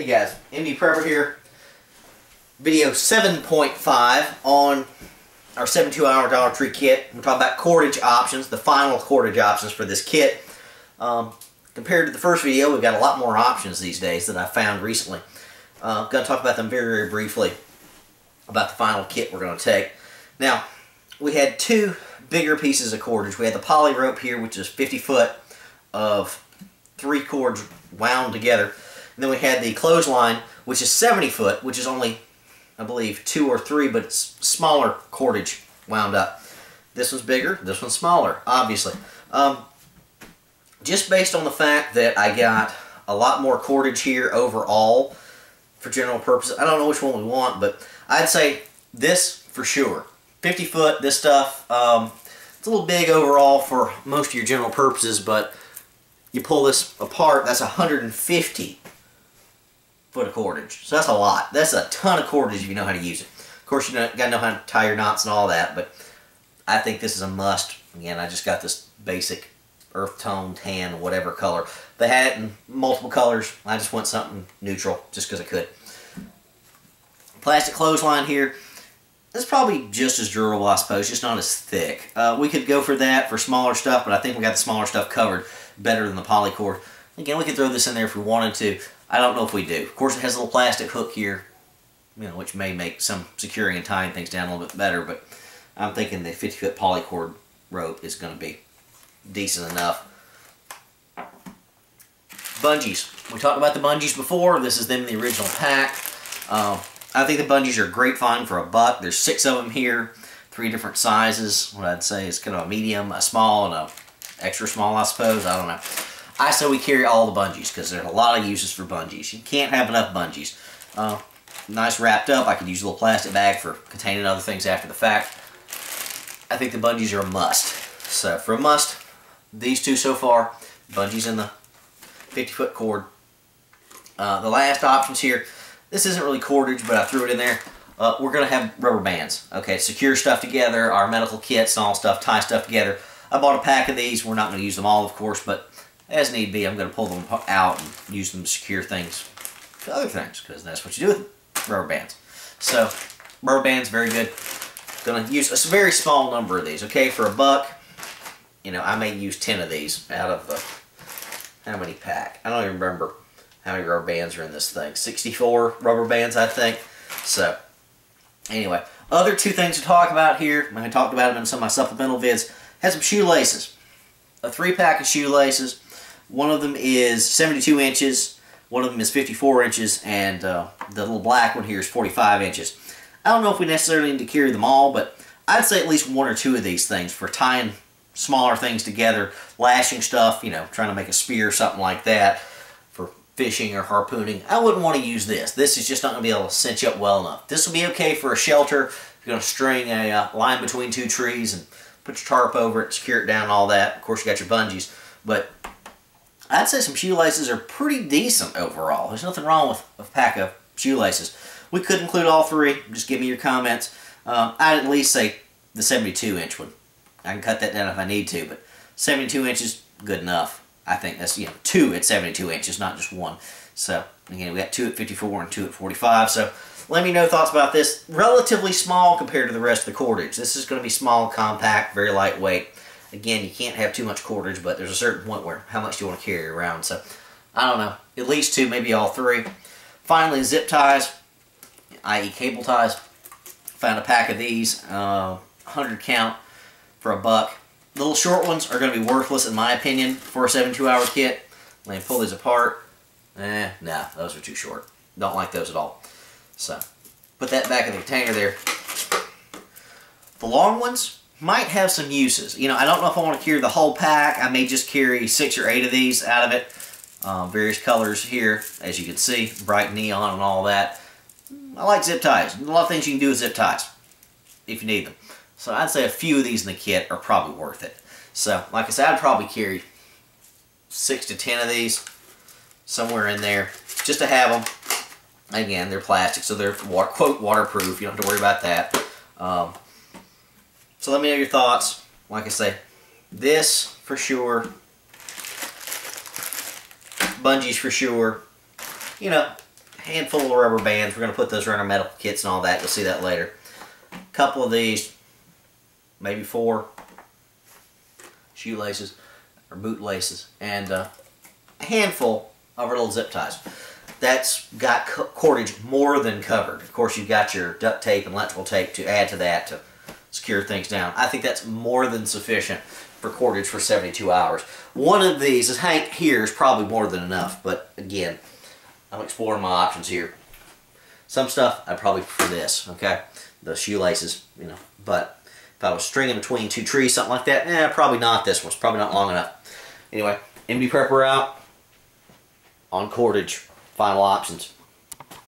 Hey guys, MD Prepper here. Video 7.5 on our 72-hour Dollar Tree kit. We're talking about cordage options, the final cordage options for this kit. Compared to the first video, we've got a lot more options these days that I found recently. I'm going to talk about them very, very briefly about the final kit we're going to take. Now, we had two bigger pieces of cordage. We had the poly rope here, which is 50 foot of 3 cords wound together. And then we had the clothesline, which is 70 foot, which is only, I believe, 2 or 3, but it's smaller cordage wound up. This one's bigger, this one's smaller, obviously. Just based on the fact that I got a lot more cordage here overall for general purposes. I don't know which one we want, but I'd say this for sure. 50 foot, this stuff, it's a little big overall for most of your general purposes, but you pull this apart, that's 150 foot of cordage. So that's a lot. That's a ton of cordage if you know how to use it. Of course, you got to know how to tie your knots and all that, but I think this is a must. Again, I just got this basic earth tone, tan, whatever color. They had it in multiple colors. I just went something neutral just because I could. Plastic clothesline here. It's probably just as durable, I suppose, just not as thick. We could go for that for smaller stuff, but I think we got the smaller stuff covered better than the poly cord. Again, we could throw this in there if we wanted to. I don't know if we do. Of course, it has a little plastic hook here, which may make some securing and tying things down a little bit better, but I'm thinking the 50 foot poly cord rope is going to be decent enough. Bungees. We talked about the bungees before. This is them in the original pack. I think the bungees are a great find for $1. There's 6 of them here, 3 different sizes. What I'd say is kind of a medium, a small, and a extra small, I suppose. I don't know. I say we carry all the bungees because there's a lot of uses for bungees. You can't have enough bungees. Nice wrapped up. I could use a little plastic bag for containing other things after the fact. I think the bungees are a must. So for a must, these two so far, bungees in the 50 foot cord. The last options here, this isn't really cordage, but I threw it in there. We're going to have rubber bands. Okay, secure stuff together, our medical kits and all stuff, tie stuff together. I bought a pack of these. We're not going to use them all, of course, but as need be, I'm going to pull them out and use them to secure things to other things, because that's what you do with rubber bands. So, rubber bands, very good. Going to use a very small number of these, okay? For $1, I may use 10 of these out of the, how many pack? I don't even remember how many rubber bands are in this thing. 64 rubber bands, I think. So, anyway, other two things to talk about here, I talked about them in some of my supplemental vids, has some shoelaces. A 3-pack of shoelaces. One of them is 72 inches, one of them is 54 inches, and the little black one here is 45 inches. I don't know if we necessarily need to carry them all, but I'd say at least 1 or 2 of these things for tying smaller things together, lashing stuff, trying to make a spear or something like that for fishing or harpooning. I wouldn't want to use this. This is just not going to be able to cinch up well enough. This will be okay for a shelter. If you're going to string a line between 2 trees and put your tarp over it, secure it down and all that. Of course, you got your bungees, but I'd say some shoelaces are pretty decent overall. There's nothing wrong with a pack of shoelaces. We could include all 3. Just give me your comments. I'd at least say the 72-inch one. I can cut that down if I need to, but 72 inches, good enough. I think that's, 2 at 72 inches, not just 1. So, again, we got 2 at 54 and 2 at 45. So, let me know thoughts about this. Relatively small compared to the rest of the cordage. This is going to be small, compact, very lightweight. Again, you can't have too much cordage, but there's a certain point where how much do you want to carry around. So, I don't know. At least 2, maybe all 3. Finally, zip ties, i.e. cable ties. Found a pack of these, 100 count for $1. The little short ones are going to be worthless in my opinion for a 72-hour kit. Let me pull these apart. Nah, those are too short. Don't like those at all. So, put that back in the container there. The long ones might have some uses. I don't know if I want to carry the whole pack. I may just carry 6 or 8 of these out of it. Various colors here, as you can see, bright neon and all that. I like zip ties. There's a lot of things you can do with zip ties if you need them. So I'd say a few of these in the kit are probably worth it. So, like I said, I'd probably carry 6 to 10 of these, somewhere in there, just to have them. Again, they're plastic, so they're, quote, waterproof. You don't have to worry about that. So let me know your thoughts. Like I say, this for sure. Bungees for sure. handful of rubber bands. We're going to put those around our medical kits and all that. You'll see that later. A couple of these, maybe 4 shoelaces or boot laces, and a handful of our little zip ties. That's got cordage more than covered. Of course, you've got your duct tape and electrical tape to add to that to secure things down. I think that's more than sufficient for cordage for 72 hours. One of these, as Hank here, is probably more than enough, but again, I'm exploring my options here. Some stuff, I'd probably prefer this, okay? The shoelaces, you know, but if I was stringing between 2 trees, something like that, probably not this one. It's probably not long enough. Anyway, MD Prepper out on cordage. Final options.